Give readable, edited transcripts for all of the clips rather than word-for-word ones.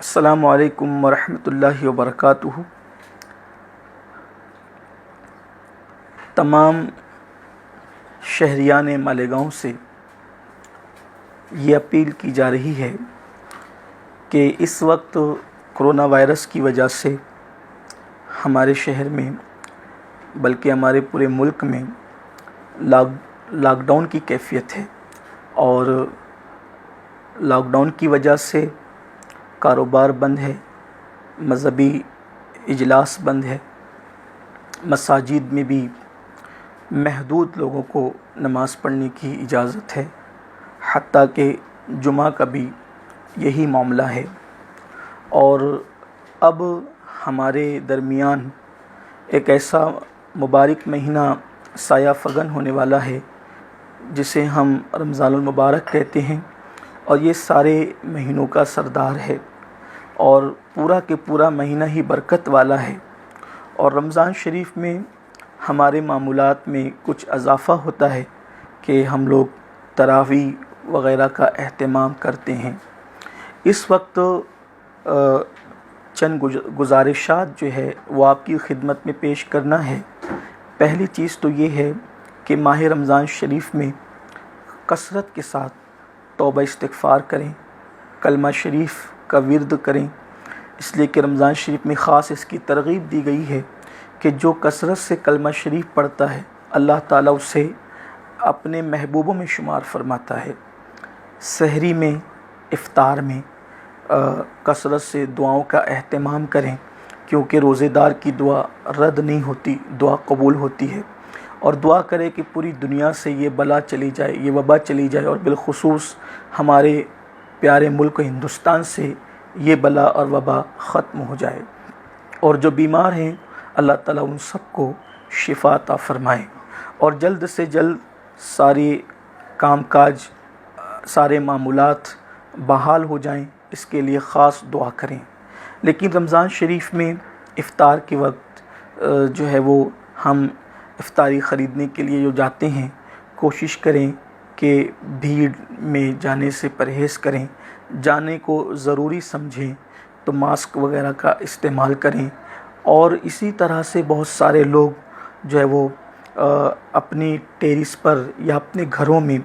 السلام علیکم ورحمۃ اللہ وبرکاتہ۔ تمام شہریان مالیگاؤں سے یہ اپیل کی جا رہی ہے کہ اس وقت کرونا وائرس کی وجہ سے ہمارے شہر میں بلکہ ہمارے پورے ملک میں لاک ڈاؤن کی کیفیت ہے، اور لاک ڈاؤن کی وجہ سے کاروبار بند ہے، مذہبی اجلاس بند ہے، مساجد میں بھی محدود لوگوں کو نماز پڑھنے کی اجازت ہے، حتیٰ کہ جمعہ کا بھی یہی معاملہ ہے۔ اور اب ہمارے درمیان ایک ایسا مبارک مہینہ سایہ فگن ہونے والا ہے جسے ہم رمضان المبارک کہتے ہیں، اور یہ سارے مہینوں کا سردار ہے، اور پورا کے پورا مہینہ ہی برکت والا ہے۔ اور رمضان شریف میں ہمارے معمولات میں کچھ اضافہ ہوتا ہے کہ ہم لوگ تراویح وغیرہ کا اہتمام کرتے ہیں۔ اس وقت چند گزارشات جو ہے وہ آپ کی خدمت میں پیش کرنا ہے۔ پہلی چیز تو یہ ہے کہ ماہ رمضان شریف میں کثرت کے ساتھ توبہ استغفار کریں، کلمہ شریف کا ورد کریں، اس لیے کہ رمضان شریف میں خاص اس کی ترغیب دی گئی ہے کہ جو کثرت سے کلمہ شریف پڑھتا ہے اللہ تعالیٰ اسے اپنے محبوبوں میں شمار فرماتا ہے۔ سحری میں، افطار میں کثرت سے دعاؤں کا اہتمام کریں، کیونکہ روزے دار کی دعا رد نہیں ہوتی، دعا قبول ہوتی ہے۔ اور دعا کرے کہ پوری دنیا سے یہ بلا چلی جائے، یہ وبا چلی جائے، اور بالخصوص ہمارے پیارے ملک ہندوستان سے یہ بلا اور وبا ختم ہو جائے، اور جو بیمار ہیں اللہ تعالیٰ ان سب کو شفا عطا فرمائے، اور جلد سے جلد سارے کام کاج، سارے معمولات بحال ہو جائیں، اس کے لیے خاص دعا کریں۔ لیکن رمضان شریف میں افطار کے وقت جو ہے وہ ہم افطاری خریدنے کے لیے جو جاتے ہیں، کوشش کریں کہ بھیڑ میں جانے سے پرہیز کریں، جانے کو ضروری سمجھیں تو ماسک وغیرہ کا استعمال کریں۔ اور اسی طرح سے بہت سارے لوگ جو ہے وہ اپنی ٹیرس پر یا اپنے گھروں میں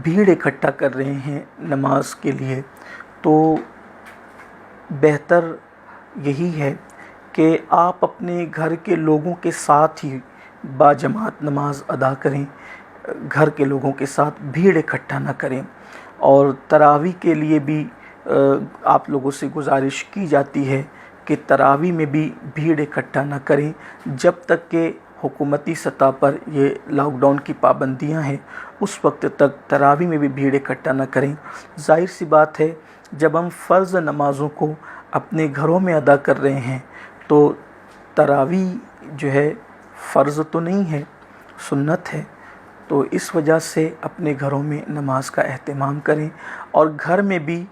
بھیڑ اکٹھا کر رہے ہیں نماز کے لیے، تو بہتر یہی ہے کہ آپ اپنے گھر کے لوگوں کے ساتھ ہی باجماعت نماز ادا کریں، گھر کے لوگوں کے ساتھ بھیڑ اکٹھا نہ کریں۔ اور تراویح کے لیے بھی آپ لوگوں سے گزارش کی جاتی ہے کہ تراویح میں بھی بھیڑ اکٹھا نہ کریں جب تک کہ حکومتی سطح پر یہ لاک ڈاؤن کی پابندیاں ہیں، اس وقت تک تراویح میں بھی بھیڑ اکٹھا نہ کریں۔ ظاہر سی بات ہے، جب ہم فرض نمازوں کو اپنے گھروں میں ادا کر رہے ہیں تو تراویح جو ہے فرض تو نہیں ہے، سنت ہے، تو اس وجہ سے اپنے گھروں میں نماز کا اہتمام کریں۔ اور گھر میں بھی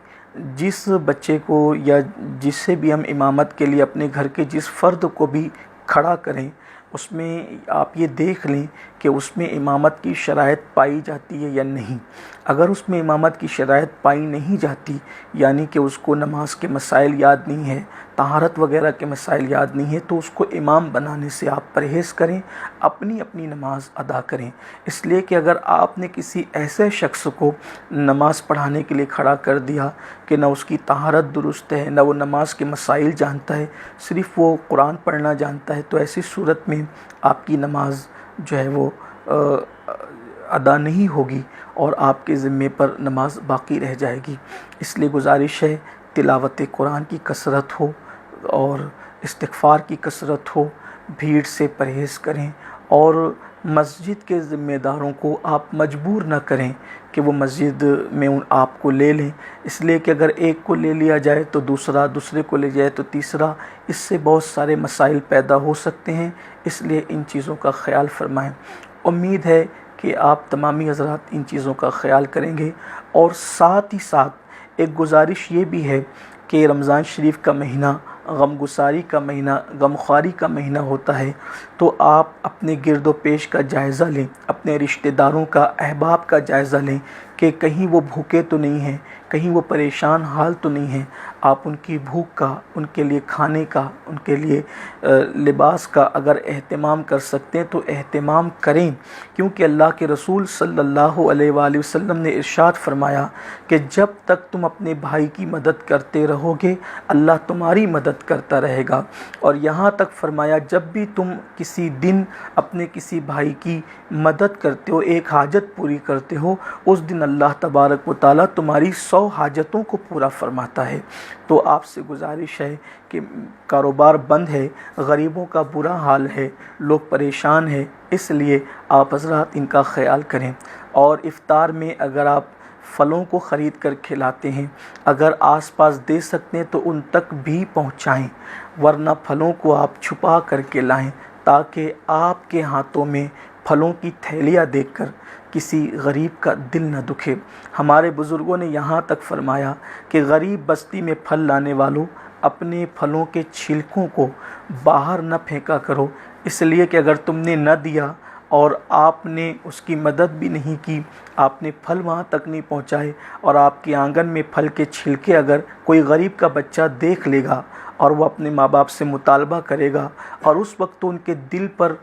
جس بچے کو یا جس سے بھی ہم امامت کے لیے اپنے گھر کے جس فرد کو بھی کھڑا کریں، اس میں آپ یہ دیکھ لیں کہ اس میں امامت کی شرائط پائی جاتی ہے یا نہیں۔ اگر اس میں امامت کی شرائط پائی نہیں جاتی، یعنی کہ اس کو نماز کے مسائل یاد نہیں ہے، طہارت وغیرہ کے مسائل یاد نہیں ہے، تو اس کو امام بنانے سے آپ پرہیز کریں، اپنی اپنی نماز ادا کریں۔ اس لیے کہ اگر آپ نے کسی ایسے شخص کو نماز پڑھانے کے لیے کھڑا کر دیا کہ نہ اس کی طہارت درست ہے، نہ وہ نماز کے مسائل جانتا ہے، صرف وہ قرآن پڑھنا جانتا ہے، تو ایسی صورت میں آپ کی نماز جو ہے وہ ادا نہیں ہوگی، اور آپ کے ذمے پر نماز باقی رہ جائے گی۔ اس لیے گزارش ہے تلاوت قرآن کی کثرت ہو اور استغفار کی کثرت ہو، بھیڑ سے پرہیز کریں، اور مسجد کے ذمہ داروں کو آپ مجبور نہ کریں کہ وہ مسجد میں آپ کو لے لیں، اس لیے کہ اگر ایک کو لے لیا جائے تو دوسرے کو لے جائے تو تیسرا، اس سے بہت سارے مسائل پیدا ہو سکتے ہیں۔ اس لیے ان چیزوں کا خیال فرمائیں۔ امید ہے کہ آپ تمامی حضرات ان چیزوں کا خیال کریں گے۔ اور ساتھ ہی ساتھ ایک گزارش یہ بھی ہے کہ رمضان شریف کا مہینہ غم گساری کا مہینہ، غم خواری کا مہینہ ہوتا ہے، تو آپ اپنے گرد و پیش کا جائزہ لیں، اپنے رشتہ داروں کا، احباب کا جائزہ لیں کہ کہیں وہ بھوکے تو نہیں ہیں، کہیں وہ پریشان حال تو نہیں ہیں، آپ ان کی بھوک کا، ان کے لیے کھانے کا، ان کے لیے لباس کا اگر اہتمام کر سکتے ہیں تو اہتمام کریں، کیونکہ اللہ کے رسول صلی اللہ علیہ وآلہ وسلم نے ارشاد فرمایا کہ جب تک تم اپنے بھائی کی مدد کرتے رہو گے اللہ تمہاری مدد کرتا رہے گا، اور یہاں تک فرمایا جب بھی تم کسی دن اپنے کسی بھائی کی مدد کرتے ہو، ایک حاجت پوری کرتے ہو، اس دن اللہ تبارک و تعالیٰ تمہاری 100 حاجتوں کو پورا فرماتا ہے۔ تو آپ سے گزارش ہے کہ کاروبار بند ہے، غریبوں کا برا حال ہے، لوگ پریشان ہیں، اس لیے آپ حضرات ان کا خیال کریں، اور افطار میں اگر آپ پھلوں کو خرید کر کھلاتے ہیں، اگر آس پاس دے سکتے ہیں تو ان تک بھی پہنچائیں، ورنہ پھلوں کو آپ چھپا کر کے لائیں تاکہ آپ کے ہاتھوں میں پھلوں کی تھیلیاں دیکھ کر کسی غریب کا دل نہ دکھے۔ ہمارے بزرگوں نے یہاں تک فرمایا کہ غریب بستی میں پھل لانے والوں اپنے پھلوں کے چھلکوں کو باہر نہ پھینکا کرو، اس لیے کہ اگر تم نے نہ دیا اور آپ نے اس کی مدد بھی نہیں کی، آپ نے پھل وہاں تک نہیں پہنچائے، اور آپ کے آنگن میں پھل کے چھلکے اگر کوئی غریب کا بچہ دیکھ لے گا اور وہ اپنے ماں باپ سے مطالبہ کرے گا، اور اس وقت ان کے دل پر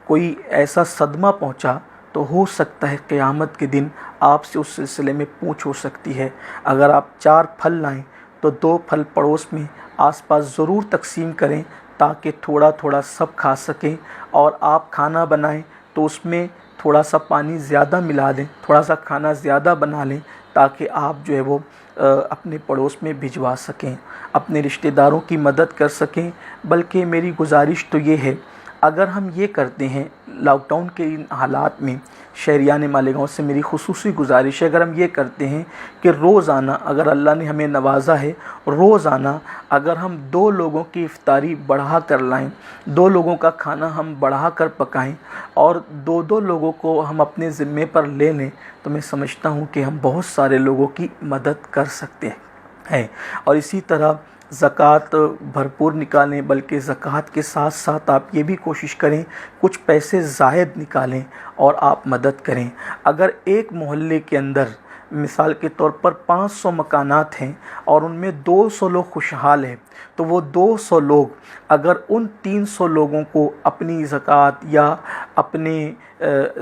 کوئی ایسا صدمہ پہنچا تو ہو سکتا ہے قیامت کے دن آپ سے اس سلسلے میں پوچھ ہو سکتی ہے۔ اگر آپ 4 پھل لائیں تو 2 پھل پڑوس میں آس پاس ضرور تقسیم کریں تاکہ تھوڑا تھوڑا سب کھا سکیں، اور آپ کھانا بنائیں تو اس میں تھوڑا سا پانی زیادہ ملا دیں، تھوڑا سا کھانا زیادہ بنا لیں تاکہ آپ جو ہے وہ اپنے پڑوس میں بھجوا سکیں، اپنے رشتہ داروں کی مدد کر سکیں۔ بلکہ میری گزارش تو یہ ہے، اگر ہم یہ کرتے ہیں لاک ڈاؤن کے ان حالات میں، شہریان مالیگاؤں سے میری خصوصی گزارش ہے، اگر ہم یہ کرتے ہیں کہ روزانہ اگر اللہ نے ہمیں نوازا ہے، روزانہ اگر ہم 2 لوگوں کی افطاری بڑھا کر لائیں، 2 لوگوں کا کھانا ہم بڑھا کر پکائیں، اور 2 لوگوں کو ہم اپنے ذمے پر لے لیں، تو میں سمجھتا ہوں کہ ہم بہت سارے لوگوں کی مدد کر سکتے ہیں۔ اور اسی طرح زکوٰۃ بھرپور نکالیں، بلکہ زکوٰۃ کے ساتھ ساتھ آپ یہ بھی کوشش کریں کچھ پیسے زائد نکالیں اور آپ مدد کریں۔ اگر ایک محلے کے اندر مثال کے طور پر 500 مکانات ہیں اور ان میں 200 لوگ خوشحال ہیں، تو وہ 200 لوگ اگر ان 300 لوگوں کو اپنی زکوٰۃ یا اپنے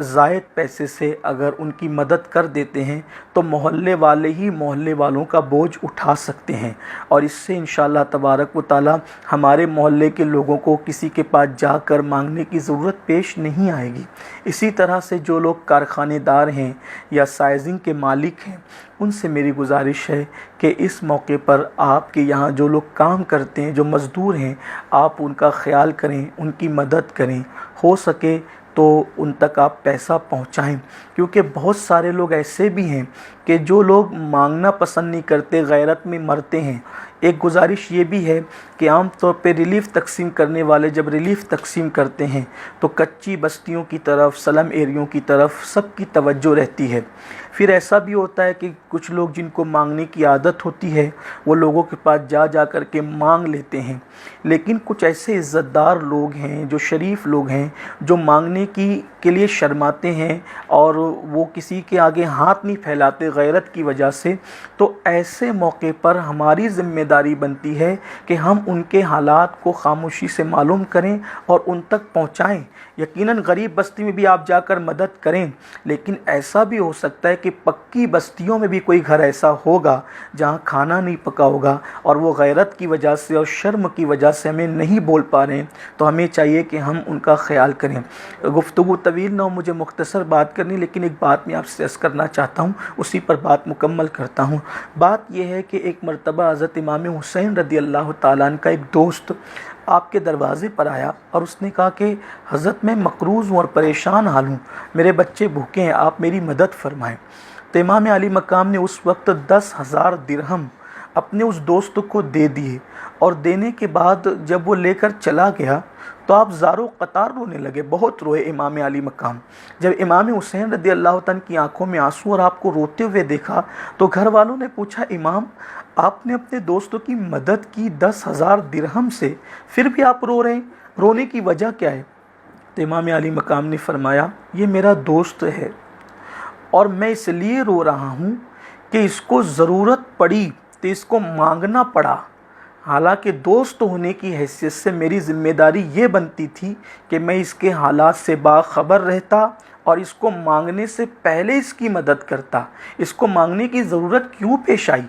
زائد پیسے سے اگر ان کی مدد کر دیتے ہیں تو محلے والے ہی محلے والوں کا بوجھ اٹھا سکتے ہیں، اور اس سے انشاءاللہ تبارک و تعالی ہمارے محلے کے لوگوں کو کسی کے پاس جا کر مانگنے کی ضرورت پیش نہیں آئے گی۔ اسی طرح سے جو لوگ کارخانے دار ہیں یا سائزنگ کے مالک ہیں، ان سے میری گزارش ہے کہ اس موقع پر آپ کے یہاں جو لوگ کام کرتے ہیں، جو مزدور ہیں، آپ ان کا خیال کریں، ان کی مدد کریں، ہو سکے تو ان تک آپ پیسہ پہنچائیں، کیونکہ بہت سارے لوگ ایسے بھی ہیں کہ جو لوگ مانگنا پسند نہیں کرتے، غیرت میں مرتے ہیں۔ ایک گزارش یہ بھی ہے کہ عام طور پہ ریلیف تقسیم کرنے والے جب ریلیف تقسیم کرتے ہیں تو کچی بستیوں کی طرف، سلم ایریوں کی طرف سب کی توجہ رہتی ہے۔ پھر ایسا بھی ہوتا ہے کہ کچھ لوگ جن کو مانگنے کی عادت ہوتی ہے وہ لوگوں کے پاس جا کر کے مانگ لیتے ہیں، لیکن کچھ ایسے عزت دار لوگ ہیں، جو شریف لوگ ہیں، جو مانگنے کے لیے شرماتے ہیں اور وہ کسی کے آگے ہاتھ نہیں پھیلاتے غیرت کی وجہ سے، تو ایسے موقع پر ہماری ذمہ داری بنتی ہے کہ ہم ان کے حالات کو خاموشی سے معلوم کریں اور ان تک پہنچائیں۔ یقیناً غریب بستی میں بھی آپ جا کر مدد کریں، لیکن ایسا بھی ہو سکتا ہے کہ پکی بستیوں میں بھی کوئی گھر ایسا ہوگا جہاں کھانا نہیں پکا ہوگا، اور وہ غیرت کی وجہ سے اور شرم کی وجہ سے ہمیں نہیں بول پا رہے ہیں، تو ہمیں چاہیے کہ ہم ان کا خیال کریں۔ گفتگو طویل نہ ہو، مجھے مختصر بات کرنی، لیکن ایک بات میں آپ سے عرض کرنا چاہتا ہوں، اسی پر بات مکمل کرتا ہوں۔ بات یہ ہے کہ ایک مرتبہ حضرت امام حسین رضی اللہ تعالیٰ عنہ کا ایک دوست آپ کے دروازے پر آیا اور اس نے کہا کہ حضرت میں مقروض ہوں اور پریشان حال ہوں، میرے بچے بھوکے ہیں، آپ میری مدد فرمائیں۔ تو امام علی مقام نے اس وقت 10,000 درہم اپنے اس دوست کو دے دیے، اور دینے کے بعد جب وہ لے کر چلا گیا تو آپ زارو قطار رونے لگے، بہت روئے امام علی مقام۔ جب امام حسین رضی اللہ عنہ کی آنکھوں میں آنسو اور آپ کو روتے ہوئے دیکھا تو گھر والوں نے پوچھا، امام آپ نے اپنے دوستوں کی مدد کی 10,000 درہم سے، پھر بھی آپ رو رہے ہیں، رونے کی وجہ کیا ہے؟ تو امام علی مقام نے فرمایا، یہ میرا دوست ہے اور میں اس لیے رو رہا ہوں کہ اس کو ضرورت پڑی تو اس کو مانگنا پڑا، حالانکہ دوست ہونے کی حیثیت سے میری ذمہ داری یہ بنتی تھی کہ میں اس کے حالات سے باخبر رہتا اور اس کو مانگنے سے پہلے اس کی مدد کرتا۔ اس کو مانگنے کی ضرورت کیوں پیش آئی؟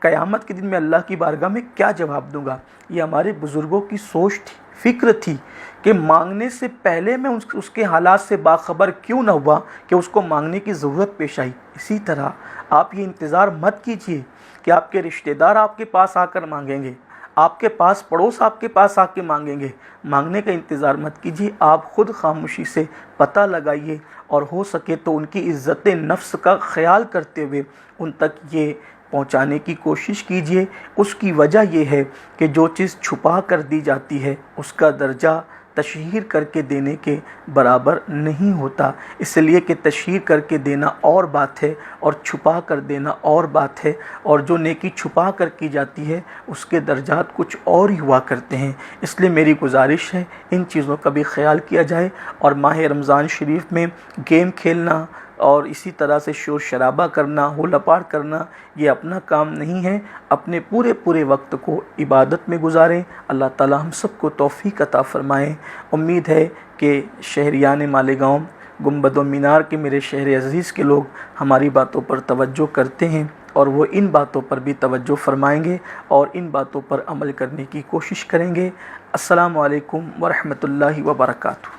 قیامت کے دن میں اللہ کی بارگاہ میں کیا جواب دوں گا؟ یہ ہمارے بزرگوں کی سوچ تھی، فکر تھی کہ مانگنے سے پہلے میں اس کے حالات سے باخبر کیوں نہ ہوا کہ اس کو مانگنے کی ضرورت پیش آئی۔ اسی طرح آپ یہ انتظار مت کیجئے کہ آپ کے رشتہ دار آپ کے پاس آ کر مانگیں گے، آپ کے پاس پڑوس آپ کے پاس آ کے مانگیں گے۔ مانگنے کا انتظار مت کیجیے، آپ خود خاموشی سے پتہ لگائیے اور ہو سکے تو ان کی عزت نفس کا خیال کرتے ہوئے ان تک یہ پہنچانے کی کوشش کیجیے۔ اس کی وجہ یہ ہے کہ جو چیز چھپا کر دی جاتی ہے اس کا درجہ تشہیر کر کے دینے کے برابر نہیں ہوتا، اس لیے کہ تشہیر کر کے دینا اور بات ہے اور چھپا کر دینا اور بات ہے، اور جو نیکی چھپا کر کی جاتی ہے اس کے درجات کچھ اور ہی ہوا کرتے ہیں۔ اس لیے میری گزارش ہے ان چیزوں کا بھی خیال کیا جائے، اور ماہ رمضان شریف میں گیم کھیلنا اور اسی طرح سے شور شرابہ کرنا، ہو لپاڑ کرنا یہ اپنا کام نہیں ہے۔ اپنے پورے وقت کو عبادت میں گزاریں۔ اللہ تعالی ہم سب کو توفیق عطا فرمائیں۔ امید ہے کہ شہریان مالیگاؤں، گنبد و مینار کے میرے شہر عزیز کے لوگ ہماری باتوں پر توجہ کرتے ہیں، اور وہ ان باتوں پر بھی توجہ فرمائیں گے اور ان باتوں پر عمل کرنے کی کوشش کریں گے۔ السلام علیکم ورحمۃ اللہ وبرکاتہ۔